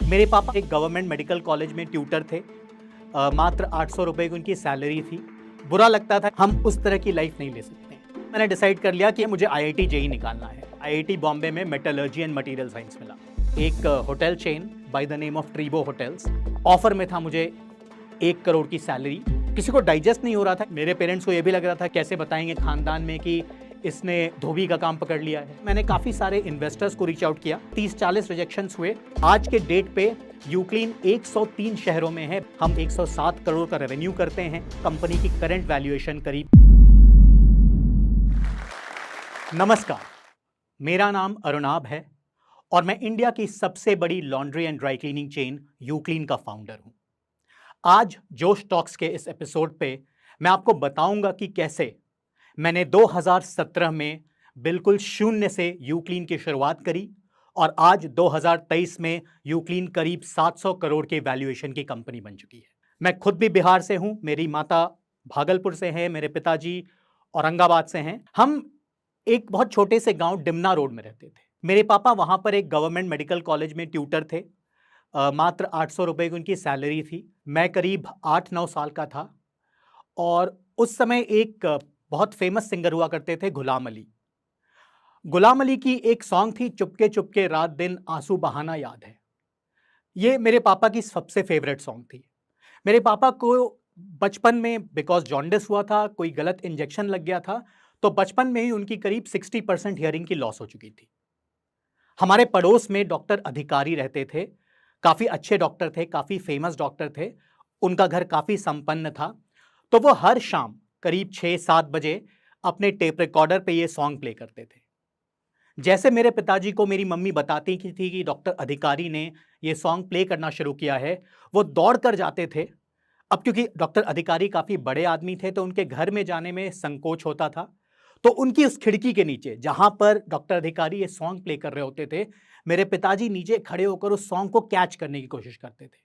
मेरे पापा एक गवर्नमेंट मेडिकल कॉलेज में ट्यूटर थे। मात्र 800 रुपए की उनकी सैलरी थी। बुरा लगता था, हम उस तरह की लाइफ नहीं ले सकते। मैंने डिसाइड कर लिया कि मुझे आईआईटी जेईई निकालना है। आईआईटी बॉम्बे में मेटलर्जी एंड मटेरियल साइंस मिला। एक hotel chain by the name of Treebo hotels, offer में था मुझे 1 करोड़ की सैलरी। किसी को डाइजेस्ट नहीं हो रहा था। मेरे पेरेंट्स को यह भी लग रहा था कैसे बताएंगे खानदान में कि इसने धोबी का काम पकड़ लिया है। मैंने काफी सारे इन्वेस्टर्स को रीच आउट किया, 30-40 रिजेक्शंस हुए। आज के डेट पे यूक्लिन 103 शहरों में है। हम 107 करोड़ का रेवेन्यू करते हैं। कंपनी की करंट वैल्यूएशन करीब। नमस्कार, मेरा नाम अरुणाब है और मैं इंडिया की सबसे बड़ी laundry and dry cleaning chain UClean का फाउंडर हूं। आज जोश टॉक्स के इस एपिसोड पे मैं आपको बताऊंगा कि कैसे मैंने 2017 में बिल्कुल शून्य से यूक्लिन की शुरुआत करी और आज 2023 में यूक्लिन करीब 700 करोड़ के वैल्यूएशन की कंपनी बन चुकी है। मैं खुद भी बिहार से हूं, मेरी माता भागलपुर से हैं, मेरे पिताजी औरंगाबाद से हैं। हम एक बहुत छोटे से गांव डिमना रोड में रहते थे। मेरे पापा वहां पर एक गवर्नमेंट मेडिकल कॉलेज में ट्यूटर थे। मात्र 800 रुपए की उनकी सैलरी थी। मैं करीब 8-9 साल का था और उस समय एक बहुत फेमस सिंगर हुआ करते थे, गुलाम अली। गुलाम अली की एक सॉन्ग थी, चुपके चुपके रात दिन आंसू बहाना याद है। ये मेरे पापा की सबसे फेवरेट सॉन्ग थी। मेरे पापा को बचपन में बिकॉज जॉन्डिस हुआ था, कोई गलत इंजेक्शन लग गया था, तो बचपन में ही उनकी करीब 60% हियरिंग की लॉस हो चुकी थी। हमारे पड़ोस में डॉक्टर अधिकारी रहते थे, काफी अच्छे डॉक्टर थे, काफी फेमस डॉक्टर थे। उनका घर काफी संपन्न था। तो वो हर शाम करीब 6-7 बजे अपने टेप रिकॉर्डर पे ये सॉन्ग प्ले करते थे। जैसे मेरे पिताजी को मेरी मम्मी बताती की थी कि डॉक्टर अधिकारी ने ये सॉन्ग प्ले करना शुरू किया है, वो दौड़ कर जाते थे। अब क्योंकि डॉक्टर अधिकारी काफी बड़े आदमी थे तो उनके घर में जाने में संकोच होता था। तो उनकी उस खिड़की के नीचे जहां पर डॉक्टर अधिकारी ये सॉन्ग प्ले कर रहे होते थे, मेरे पिताजी नीचे खड़े होकर उस सॉन्ग को कैच करने की कोशिश करते थे।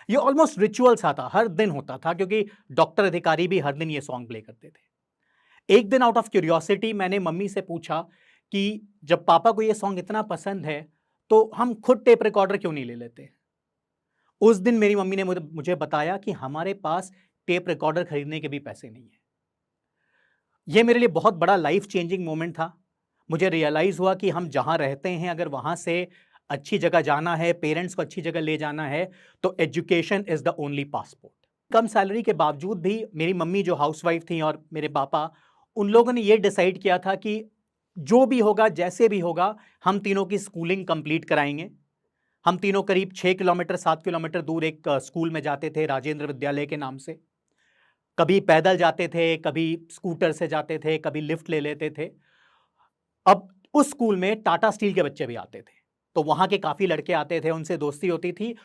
ये ऑलमोस्ट रिचुअल सा था, हर दिन होता था, क्योंकि डॉक्टर अधिकारी भी हर दिन ये सॉन्ग प्ले करते थे। एक दिन आउट ऑफ क्यूरियोसिटी मैंने मम्मी से पूछा कि जब पापा को ये सॉन्ग इतना पसंद है तो हम खुद टेप रिकॉर्डर क्यों नहीं ले लेते। उस दिन मेरी मम्मी ने मुझे बताया कि हमारे पास टेप रिकॉर्डर खरीदने के भी पैसे नहीं है। यह मेरे लिए बहुत बड़ा लाइफ चेंजिंग मोमेंट था। मुझे रियलाइज हुआ कि हम जहां रहते हैं, अगर वहां से अच्छी जगह जाना है, पेरेंट्स को अच्छी जगह ले जाना है, तो education is the only passport. Come salary के बावजूद भी मेरी मम्मी जो हाउसवाइफ थी और मेरे पापा, उन लोगों ने यह डिसाइड किया था कि जो भी होगा, जैसे भी होगा, हम तीनों की स्कूलिंग कंप्लीट कराएंगे। हम तीनों करीब 6 किलोमीटर 7 किलोमीटर दूर एक स्कूल में जाते थे, राजेंद्र विद्यालय के नाम से। कभी पैदल जाते थे, कभी स्कूटर से जाते थे, कभी लिफ्ट ले लेते थे। अब उस स्कूल में टाटा स्टील के बच्चे भी आते थे, तो वहां के काफी लड़के आते थे, उनसे दोस्ती होती थी।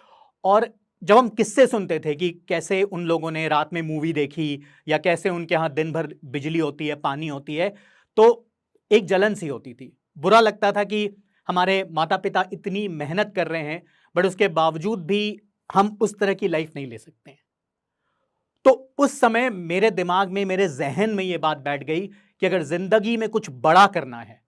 और जब हम किस्से सुनते थे कि कैसे उन लोगों ने रात में मूवी देखी या कैसे उनके यहाँ दिन भर बिजली होती है, पानी होती है, तो एक जलन सी होती थी। बुरा लगता था कि हमारे माता पिता इतनी मेहनत कर रहे हैं, बट उसके बावजूद भी हम उस तरह की लाइफ नहीं ले सकते हैं। तो उस समय मेरे दिमाग में, मेरे जहन में यह बात बैठ गई कि अगर जिंदगी में कुछ बड़ा करना है,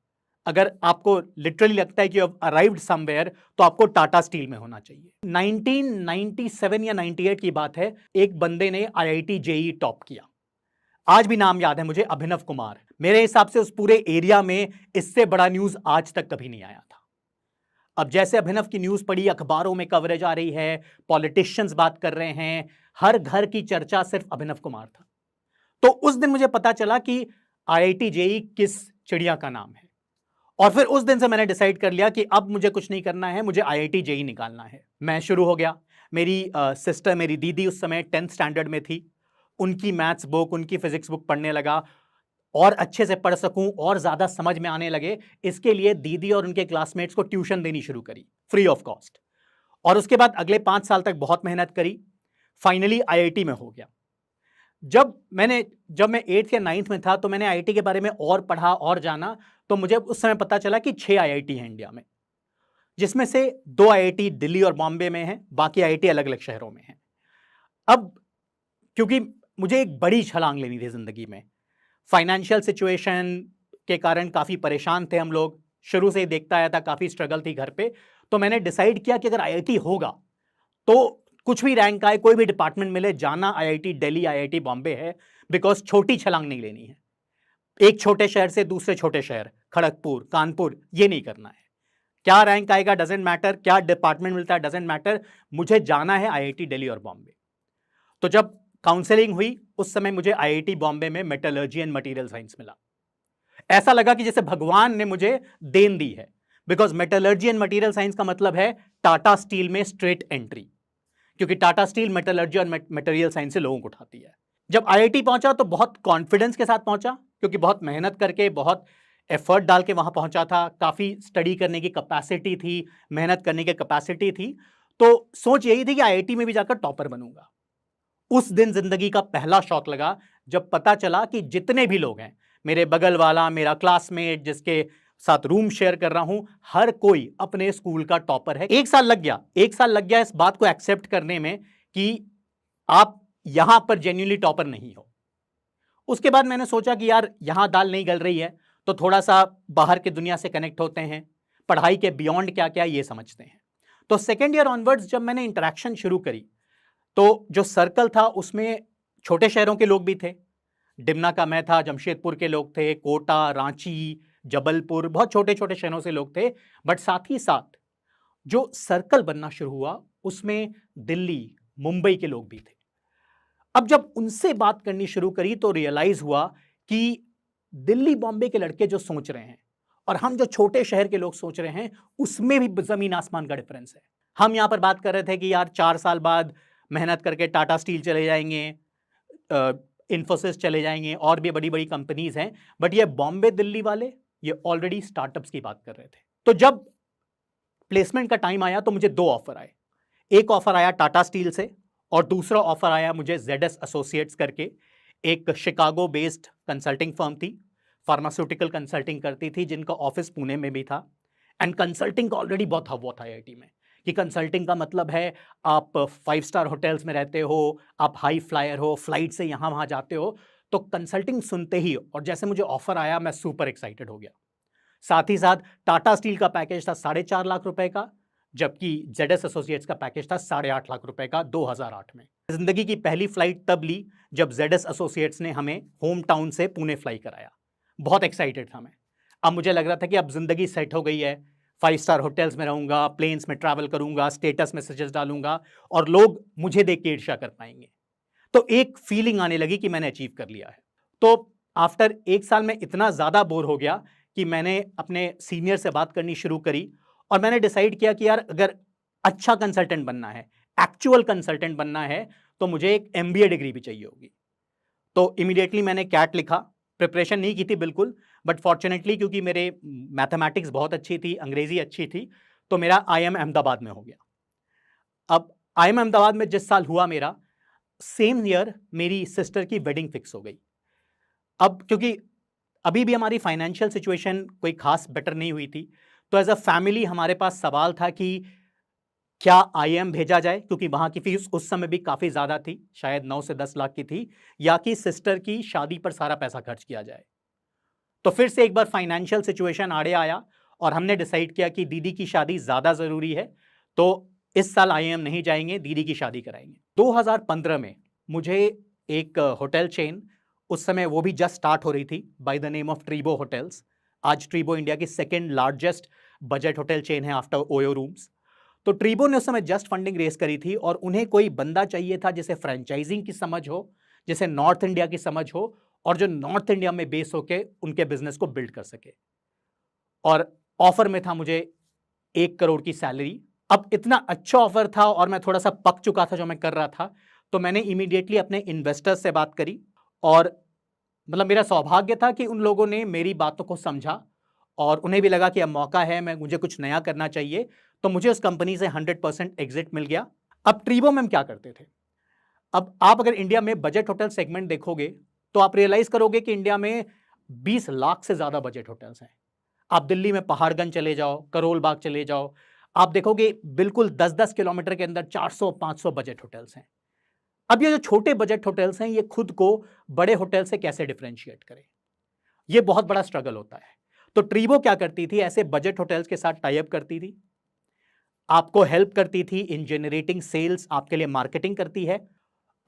अगर आपको लिटरली लगता है कि यू हैव अराइव्ड समवेयर, तो आपको टाटा स्टील में होना चाहिए। 1997 या 98 की बात है, एक बंदे ने आईआईटी जेईई टॉप किया। आज भी नाम याद है मुझे, अभिनव कुमार। मेरे हिसाब से उस पूरे एरिया में इससे बड़ा न्यूज आज तक कभी नहीं आया था। अब जैसे अभिनव की न्यूज पड़ी, अखबारों में कवरेज आ रही है, पॉलिटिशियंस बात कर रहे हैं, हर घर की चर्चा सिर्फ अभिनव कुमार था। तो उस दिन मुझे पता चला कि आईआईटी जेईई किस चिड़िया का नाम है। और फिर उस दिन से मैंने डिसाइड कर लिया कि अब मुझे कुछ नहीं करना है, मुझे आईआईटी जेईई निकालना है। मैं शुरू हो गया। मेरी सिस्टर, मेरी दीदी उस समय 10th स्टैंडर्ड में थी। उनकी मैथ्स बुक, उनकी फिजिक्स बुक पढ़ने लगा और अच्छे से पढ़ सकूं और ज्यादा समझ में आने लगे, इसके लिए दीदी और उनके क्लासमेट्स को ट्यूशन देनी शुरू करी, फ्री ऑफ कॉस्ट। और उसके बाद अगले 5 साल तक बहुत मेहनत करी, फाइनली आईआईटी में हो गया। जब मैं 8th या 9th में था तो मैंने आईआईटी के बारे में और पढ़ा और जाना, तो मुझे उस समय पता चला कि 6 आईआईटी हैं इंडिया में, जिसमें से 2 आईआईटी दिल्ली और बॉम्बे में हैं, बाकी आईआईटी अलग अलग शहरों में हैं। अब क्योंकि मुझे एक बड़ी छलांग लेनी थी जिंदगी में, फाइनेंशियल सिचुएशन के कारण काफी परेशान थे हम लोग, शुरू से ही देखता आया था, काफी स्ट्रगल थी घर पे। तो मैंने डिसाइड किया कि अगर आईआईटी होगा तो कुछ भी रैंक आए, कोई भी डिपार्टमेंट मिले, जाना आईआईटी दिल्ली, आईआईटी बॉम्बे है, बिकॉज छोटी छलांग नहीं लेनी है। एक छोटे शहर से दूसरे छोटे शहर, खड़गपुर, कानपुर, ये नहीं करना है। क्या रैंक आएगा डजेंट मैटर, क्या डिपार्टमेंट मिलता है डजेंट मैटर, मुझे जाना है आईआईटी दिल्ली और बॉम्बे। तो जब काउंसलिंग हुई उस समय मुझे आईआईटी बॉम्बे में मेटलर्जी एंड मटेरियल साइंस मिला। ऐसा लगा कि जैसे भगवान ने मुझे देन दी है, because metallurgy and material science का मतलब है टाटा स्टील में स्ट्रेट एंट्री, क्योंकि टाटा स्टील मेटलर्जी और मटेरियल साइंस से लोगों को उठाती है। जब आईआईटी पहुंचा तो बहुत कॉन्फिडेंस के साथ पहुंचा, क्योंकि बहुत मेहनत करके, बहुत एफर्ट डाल के वहां पहुंचा था, काफी स्टडी करने की कैपेसिटी थी, मेहनत करने की कैपेसिटी थी। तो सोच यही थी कि आईआईटी में भी जाकर टॉपर बनूंगा। उस दिन जिंदगी का पहला शॉक लगा जब पता चला कि जितने भी लोग हैं, मेरे बगल वाला, मेरा क्लासमेट जिसके साथ रूम शेयर कर रहा हूं, हर कोई अपने स्कूल का टॉपर है। एक साल लग गया इस बात को एक्सेप्ट करने में कि आप यहां पर जेन्युइनली टॉपर नहीं हो। उसके बाद मैंने सोचा कि यार यहां दाल नहीं गल रही है, तो थोड़ा सा बाहर की दुनिया से कनेक्ट होते हैं, पढ़ाई के बियॉन्ड क्या क्या ये समझते हैं। तो सेकेंड ईयर ऑनवर्ड्स जब मैंने इंटरेक्शन शुरू करी तो जो सर्कल था उसमें छोटे शहरों के लोग भी थे। डिमना का मैं था, जमशेदपुर के लोग थे, कोटा, रांची, जबलपुर, बहुत छोटे छोटे शहरों से लोग थे। बट साथ ही साथ जो सर्कल बनना शुरू हुआ उसमें दिल्ली, मुंबई के लोग भी थे। अब जब उनसे बात करनी शुरू करी तो रियलाइज हुआ कि दिल्ली बॉम्बे के लड़के जो सोच रहे हैं और हम जो छोटे शहर के लोग सोच रहे हैं, उसमें भी जमीन आसमान का डिफरेंस है। हम यहां पर बात कर रहे थे कि यार 4 साल बाद मेहनत करके टाटा स्टील चले जाएंगे, इन्फोसिस चले जाएंगे, और भी बड़ी बड़ी कंपनीज हैं। बट ये बॉम्बे दिल्ली वाले ये ऑलरेडी स्टार्टअप्स की बात कर रहे थे। तो जब प्लेसमेंट का टाइम आया तो मुझे 2 ऑफर आए। एक ऑफर आया टाटा स्टील से और दूसरा ऑफर आया मुझे ZS एसोसिएट्स करके, एक शिकागो बेस्ड कंसल्टिंग फर्म थी, फार्मास्यूटिकल कंसल्टिंग करती थी, जिनका ऑफिस पुणे में भी था। एंड कंसल्टिंग का ऑलरेडी बहुत हवा था आईआईटी में, कि कंसल्टिंग का मतलब है आप 5 स्टार होटल्स में रहते हो, आप हाई फ्लायर हो, फ्लाइट से यहां वहां जाते हो। तो कंसल्टिंग सुनते ही और जैसे मुझे ऑफर आया मैं सुपर एक्साइटेड हो गया। साथ ही साथ टाटा स्टील का पैकेज था 4.5 लाख रुपए का, जबकि ZS एसोसिएट्स का पैकेज था 8.5 लाख रुपए का 2008 में। जिंदगी की पहली फ्लाइट तब ली जब ZS एसोसिएट्स ने हमें होम टाउन से पुणे फ्लाई कराया। बहुत एक्साइटेड था मैं। अब मुझे लग रहा था कि अब जिंदगी सेट हो गई है, 5 स्टार होटल्स में रहूंगा, प्लेन्स में ट्रैवल करूंगा, स्टेटस मैसेजेस डालूंगा और लोग मुझे देख के ईर्ष्या कर पाएंगे। तो एक फीलिंग आने लगी कि मैंने अचीव कर लिया है। तो आफ्टर 1 साल में इतना ज्यादा बोर हो गया कि मैंने अपने सीनियर से बात करनी शुरू करी और मैंने डिसाइड किया कि यार अगर अच्छा कंसल्टेंट बनना है, एक्चुअल कंसल्टेंट बनना है, तो मुझे एक MBA डिग्री भी चाहिए होगी। तो इमीडिएटली मैंने कैट लिखा। प्रिपरेशन नहीं की थी बिल्कुल, बट फॉर्चुनेटली क्योंकि मेरे मैथमेटिक्स बहुत अच्छी थी, अंग्रेजी अच्छी थी, तो मेरा IIM अहमदाबाद में हो गया। अब IIM अहमदाबाद में जिस साल हुआ मेरा, सेम ईयर मेरी सिस्टर की वेडिंग फिक्स हो गई। अब क्योंकि अभी भी हमारी फाइनेंशियल सिचुएशन कोई खास बेटर नहीं हुई थी, तो एज अ फैमिली हमारे पास सवाल था कि क्या IIM भेजा जाए, क्योंकि वहां की फीस उस समय भी काफी ज्यादा थी, शायद 9 से 10 लाख की थी, या कि सिस्टर की शादी पर सारा पैसा खर्च किया जाए। तो फिर से एक बार फाइनेंशियल सिचुएशन आड़े आया और हमने डिसाइड किया कि दीदी की शादी ज्यादा जरूरी है, तो इस साल IIM नहीं जाएंगे, दीदी की शादी कराएंगे। 2015 में मुझे एक होटल चेन, उस समय वो भी जस्ट स्टार्ट हो रही थी, by the name of Treebo hotels. आज ट्रीबो इंडिया की second largest budget hotel chain है आफ्टर ओयो रूम्स। तो ट्रीबो ने उस समय जस्ट फंडिंग रेस करी थी और उन्हें कोई बंदा चाहिए था जिसे फ्रेंचाइजिंग की समझ हो, जिसे नॉर्थ इंडिया की समझ हो और जो नॉर्थ इंडिया में बेस होके उनके बिजनेस को बिल्ड कर सके। और ऑफर में था मुझे 1 करोड़ की सैलरी। अब इतना अच्छा ऑफर था और मैं थोड़ा सा पक चुका था जो मैं कर रहा था, तो मैंने इमीडिएटली अपने इन्वेस्टर्स से बात करी और मतलब मेरा सौभाग्य था कि उन लोगों ने मेरी बातों को समझा और उन्हें भी लगा कि अब मौका है, मुझे कुछ नया करना चाहिए, तो मुझे उस कंपनी से 100% एग्जिट मिल गया। अब ट्रीबो में हम क्या करते थे, अब आप अगर इंडिया में बजट होटल सेगमेंट देखोगे तो आप रियलाइज करोगे कि इंडिया में 20 लाख से ज्यादा बजट होटल्स हैं। आप दिल्ली में पहाड़गंज चले जाओ, करोल बाग चले जाओ, आप देखोगे बिल्कुल 10-10 किलोमीटर के अंदर 400-500 बजट होटल्स हैं। अब ये जो छोटे बजट होटल्स हैं, ये खुद को बड़े होटल से कैसे डिफरेंशिएट करें, ये बहुत बड़ा स्ट्रगल होता है। तो ट्रीबो क्या करती थी, ऐसे बजट होटल्स के साथ टाई अप करती थी, आपको हेल्प करती थी इन जनरेटिंग सेल्स, आपके लिए मार्केटिंग करती है।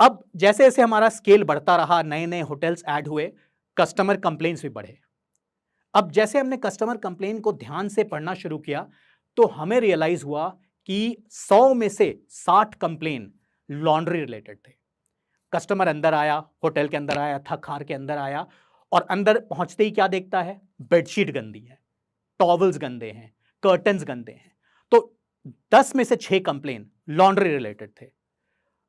अब जैसे जैसे हमारा स्केल बढ़ता रहा, नए नए होटल्स ऐड हुए, कस्टमर कंप्लेंट्स भी बढ़े। अब जैसे हमने कस्टमर कंप्लेन को ध्यान से पढ़ना शुरू किया तो हमें रियलाइज हुआ कि 100 में से 60 कंप्लेन लॉन्ड्री रिलेटेड थे। कस्टमर अंदर आया, होटल के अंदर आया, थक हार के अंदर आया और अंदर पहुंचते ही क्या देखता है? बेडशीट गंदी है, टॉवल्स गंदे हैं, कर्टन्स गंदे हैं। तो 10 में से 6 कंप्लेन लॉन्ड्री रिलेटेड थे।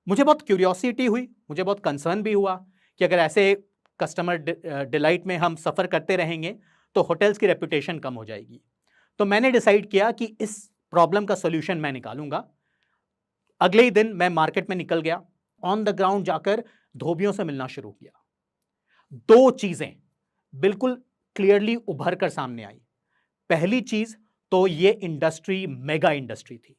मुझे बहुत क्यूरियोसिटी हुई, मुझे बहुत कंसर्न भी हुआ कि अगर ऐसे कस्टमर डिलाइट में हम सफर करते रहेंगे तो होटल्स की रेपुटेशन कम हो जाएगी। तो मैंने डिसाइड किया कि इस प्रॉब्लम का सॉल्यूशन मैं निकालूंगा। अगले ही दिन मैं मार्केट में निकल गया, ऑन द ग्राउंड जाकर धोबियों से मिलना शुरू किया। दो चीजें बिल्कुल क्लियरली उभर कर सामने आई। पहली चीज तो ये इंडस्ट्री मेगा इंडस्ट्री थी।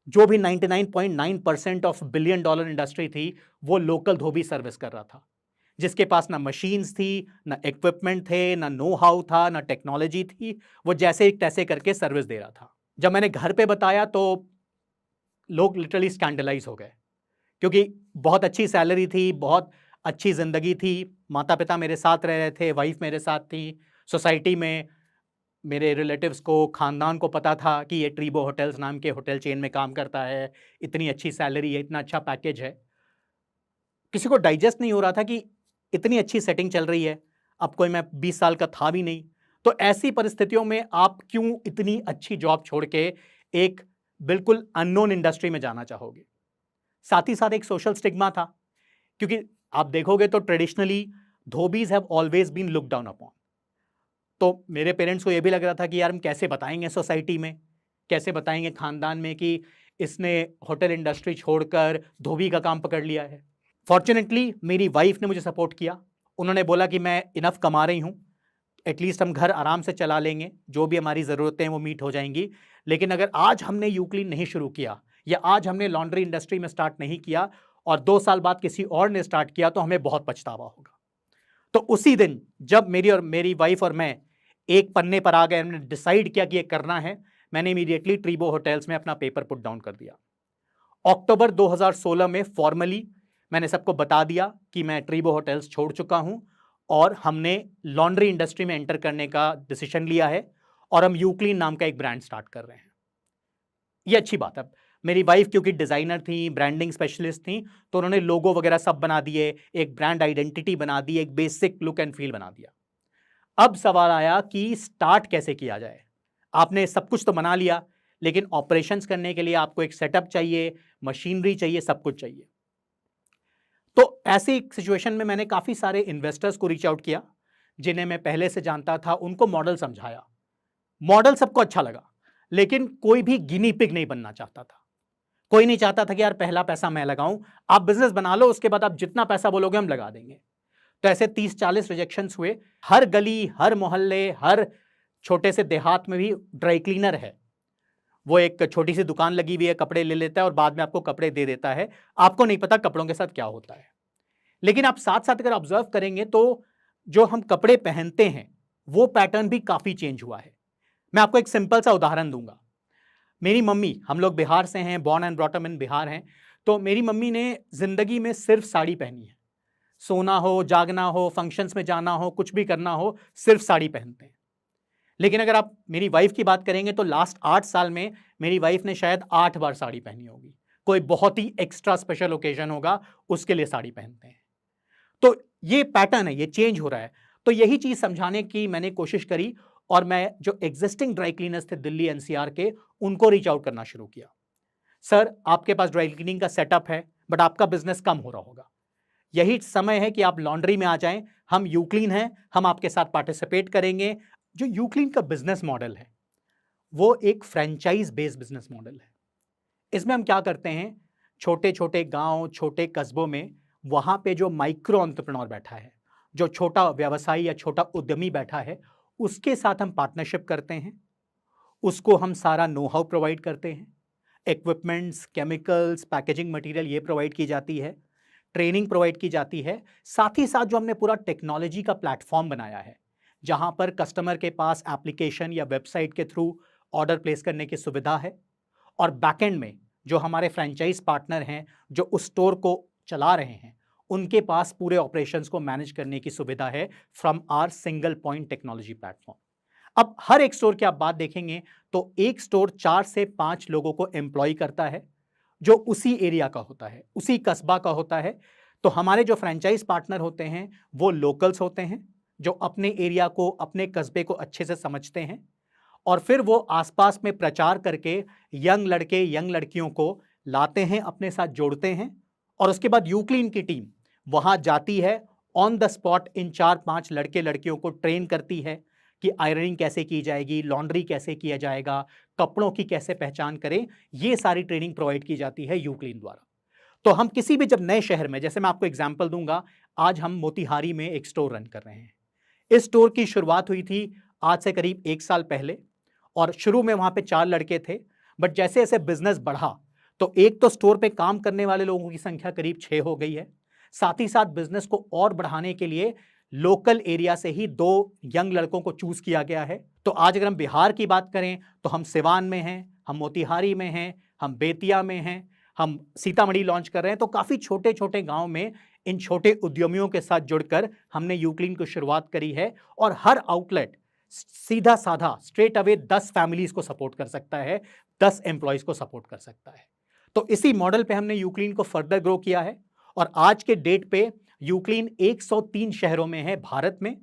जो भी 99.9% ऑफ बिलियन डॉलर इंडस्ट्री थी वो लोकल धोबी सर्विस कर रहा था, जिसके पास ना मशीन्स थी, ना इक्विपमेंट थे, ना नो हाउ था, ना टेक्नोलॉजी थी। वो जैसे तैसे करके सर्विस दे रहा था। जब मैंने घर पे बताया तो लोग लिटरली स्कैंडलाइज हो गए, क्योंकि बहुत अच्छी सैलरी थी, बहुत अच्छी जिंदगी थी, माता पिता मेरे साथ रह रहे थे, वाइफ मेरे साथ थी, सोसाइटी में मेरे रिलेटिव्स को, खानदान को पता था कि ये ट्रीबो होटल्स नाम के होटल चेन में काम करता है, इतनी अच्छी सैलरी है, इतना अच्छा पैकेज है। किसी को डाइजेस्ट नहीं हो रहा था कि इतनी अच्छी सेटिंग चल रही है। अब कोई मैं 20 साल का था भी नहीं, तो ऐसी परिस्थितियों में आप क्यों इतनी अच्छी जॉब छोड़ के एक बिल्कुल अननोन इंडस्ट्री में जाना चाहोगे? साथ ही साथ एक सोशल स्टिग्मा था, क्योंकि आप देखोगे तो traditionally dhobis have always been look down upon. तो मेरे पेरेंट्स को यह भी लग रहा था कि यार हम कैसे बताएंगे सोसाइटी में, कैसे बताएंगे खानदान में कि इसने होटल इंडस्ट्री छोड़कर धोबी का काम पकड़ लिया है। फॉर्चुनेटली मेरी वाइफ ने मुझे सपोर्ट किया। उन्होंने बोला कि मैं इनफ कमा रही हूँ, एटलीस्ट हम घर आराम से चला लेंगे, जो भी हमारी ज़रूरतें हैं वो मीट हो जाएंगी। लेकिन अगर आज हमने यूक्लीन नहीं शुरू किया या आज हमने लॉन्ड्री इंडस्ट्री में स्टार्ट नहीं किया और 2 साल बाद किसी और ने स्टार्ट किया तो हमें बहुत पछतावा होगा। तो उसी दिन जब मेरी वाइफ और मैं एक पन्ने पर आ गए, हमने डिसाइड किया कि ये करना है, मैंने इमीडिएटली ट्रीबो होटल्स में अपना पेपर पुट डाउन कर दिया। अक्टूबर 2016 में फॉर्मली मैंने सबको बता दिया कि मैं ट्रीबो होटल्स छोड़ चुका हूं और हमने लॉन्ड्री इंडस्ट्री में एंटर करने का डिसीजन लिया है और हम यूक्लीन नाम का एक ब्रांड स्टार्ट कर रहे हैं। ये अच्छी बात है। मेरी वाइफ क्योंकि डिजाइनर थी, ब्रांडिंग स्पेशलिस्ट थी, तो उन्होंने लोगो वगैरह सब बना दिए, एक ब्रांड आइडेंटिटी बना दी, एक बेसिक लुक एंड फील बना दिया। अब सवाल आया कि स्टार्ट कैसे किया जाए। आपने सब कुछ तो बना लिया, लेकिन ऑपरेशंस करने के लिए आपको एक सेटअप चाहिए, मशीनरी चाहिए, सब कुछ चाहिए। तो ऐसी सिचुएशन में मैंने काफी सारे इन्वेस्टर्स को रीच आउट किया, जिन्हें मैं पहले से जानता था, उनको मॉडल समझाया। मॉडल सबको अच्छा लगा, लेकिन कोई भी गिनी पिग नहीं बनना चाहता था। कोई नहीं चाहता था कि यार पहला पैसा मैं लगाऊं, आप बिजनेस बना लो, उसके बाद आप जितना पैसा बोलोगे हम लगा देंगे। तो ऐसे 30-40 रिजेक्शंस हुए। हर गली, हर मोहल्ले, हर छोटे से देहात में भी ड्राई क्लीनर है। वो एक छोटी सी दुकान लगी हुई है, कपड़े ले लेता है और बाद में आपको कपड़े दे देता है। आपको नहीं पता कपड़ों के साथ क्या होता है। लेकिन आप साथ साथ अगर ऑब्जर्व करेंगे तो जो हम कपड़े पहनते हैं वो पैटर्न भी काफी चेंज हुआ है। मैं आपको एक सिंपल सा उदाहरण दूंगा। मेरी मम्मी, हम लोग बिहार से हैं, born and brought up in Bihar हैं, तो मेरी मम्मी ने जिंदगी में सिर्फ साड़ी पहनी है। सोना हो, जागना हो, फंक्शंस में जाना हो, कुछ भी करना हो, सिर्फ साड़ी पहनते हैं। लेकिन अगर आप मेरी वाइफ की बात करेंगे तो लास्ट 8 साल में मेरी वाइफ ने शायद 8 बार साड़ी पहनी होगी। कोई बहुत ही एक्स्ट्रा स्पेशल ओकेजन होगा, उसके लिए साड़ी पहनते हैं। तो ये पैटर्न है, ये चेंज हो रहा है। तो यही चीज समझाने की मैंने कोशिश करी और मैं जो एग्जिस्टिंग ड्राई क्लीनर्स थे दिल्ली एनसीआर के, उनको रीच आउट करना शुरू किया। सर, आपके पास ड्राई क्लीनिंग का सेटअप है, बट आपका बिजनेस कम हो रहा होगा। यही समय है कि आप लॉन्ड्री में आ जाएं, हम यूक्लीन हैं, हम आपके साथ पार्टिसिपेट करेंगे। जो यूक्लीन का बिजनेस मॉडल है वो एक फ्रेंचाइज बेस्ड बिजनेस मॉडल है। इसमें हम क्या करते हैं, छोटे छोटे गांव, छोटे कस्बों में वहां पे जो माइक्रो एंटरप्रेन्योर बैठा है, जो छोटा व्यवसायी या छोटा उद्यमी बैठा है, उसके साथ हम पार्टनरशिप करते हैं। उसको हम सारा नो हाउ प्रोवाइड करते हैं। इक्विपमेंट्स, केमिकल्स, पैकेजिंग मटेरियल ये प्रोवाइड की जाती है, ट्रेनिंग प्रोवाइड की जाती है। साथ ही साथ जो हमने पूरा टेक्नोलॉजी का प्लेटफॉर्म बनाया है, जहां पर कस्टमर के पास एप्लीकेशन या वेबसाइट के थ्रू ऑर्डर प्लेस करने की सुविधा है और बैकएंड में जो हमारे फ्रेंचाइज पार्टनर हैं जो उस स्टोर को चला रहे हैं, उनके पास पूरे ऑपरेशंस को मैनेज करने की सुविधा है from our single point technology platform. अब हर एक स्टोर की आप बात देखेंगे तो एक स्टोर 4 से 5 लोगों को एम्प्लॉय करता है जो उसी एरिया का होता है, उसी कस्बा का होता है। तो हमारे जो फ्रेंचाइज पार्टनर होते हैं वो लोकल्स होते हैं जो अपने एरिया को, अपने कस्बे को अच्छे से समझते हैं और फिर वो आसपास में प्रचार करके यंग लड़के, यंग लड़कियों को लाते हैं, अपने साथ जोड़ते हैं और उसके बाद यूक्लीन की टीम वहां जाती है, ऑन द स्पॉट इन 4-5 लड़के लड़कियों को ट्रेन करती है कि आयरनिंग कैसे की जाएगी, लॉन्ड्री कैसे किया जाएगा, कपड़ों की कैसे पहचान करें, ये सारी ट्रेनिंग प्रोवाइड की जाती है यूक्लीन द्वारा। तो हम किसी भी जब नए शहर में, जैसे मैं आपको एग्जांपल दूंगा, आज हम मोतिहारी में एक स्टोर रन कर रहे हैं। इस स्टोर की शुरुआत हुई थी आज से करीब 1 साल पहले और शुरू में वहां पे 4 लड़के थे, बट जैसे जैसे बिजनेस बढ़ा तो एक तो स्टोर पे काम करने वाले लोगों की संख्या करीब 6 हो गई है, साथ ही साथ बिजनेस को और बढ़ाने के लिए लोकल एरिया से ही 2 यंग लड़कों को चूज किया गया है। तो आज अगर हम बिहार की बात करें तो हम सिवान में हैं, हम मोतिहारी में हैं, हम बेतिया में हैं, हम सीतामढ़ी लॉन्च कर रहे हैं। तो काफी छोटे छोटे गांव में इन छोटे उद्यमियों के साथ जुड़कर हमने यूक्लीन की शुरुआत करी है और हर आउटलेट सीधा साधा स्ट्रेट अवे 10 फैमिलीज को सपोर्ट कर सकता है, 10 एम्प्लॉयज को सपोर्ट कर सकता है। तो इसी मॉडल पे हमने यूक्लीन को फर्दर ग्रो किया है और आज के डेट पे यूक्लीन 103 शहरों में है भारत में,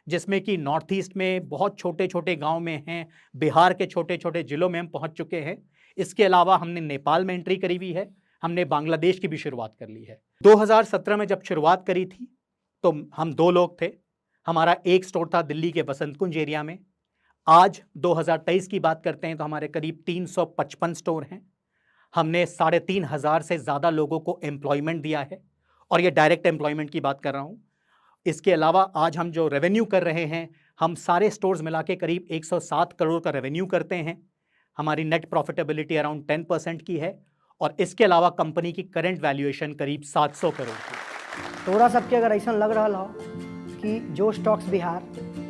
जिसमें कि नॉर्थ ईस्ट में बहुत छोटे छोटे गांव में हैं, बिहार के छोटे छोटे जिलों में हम पहुंच चुके हैं। इसके अलावा हमने नेपाल में एंट्री करी हुई है, हमने बांग्लादेश की भी शुरुआत कर ली है। 2017 में जब शुरुआत करी थी तो हम 2 लोग थे। हमारा एक स्टोर था दिल्ली के बसंत कुंज एरिया में। आज 2023 की बात करते हैं तो हमारे करीब 355 स्टोर हैं। हमने 3,500 से ज़्यादा लोगों को एम्प्लॉयमेंट दिया है और ये डायरेक्ट एम्प्लॉयमेंट की बात कर रहा हूँ। इसके अलावा आज हम जो रेवेन्यू कर रहे हैं, हम सारे स्टोर्स मिला के करीब 107 करोड़ का रेवेन्यू करते हैं। हमारी नेट प्रॉफिटेबिलिटी अराउंड 10% की है और इसके अलावा कंपनी की करंट वैल्यूएशन करीब 700 करोड़ की। थोड़ा सबके अगर ऐसा लग रहा हो कि जोश टॉक्स बिहार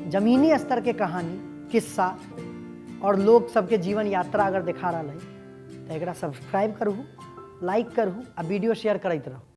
जमीनी स्तर के कहानी, किस्सा और लोग सबके जीवन यात्रा अगर दिखा रहा है तो एकरा सब्सक्राइब करूँ, लाइक करूँ और वीडियो शेयर करते रहूँ।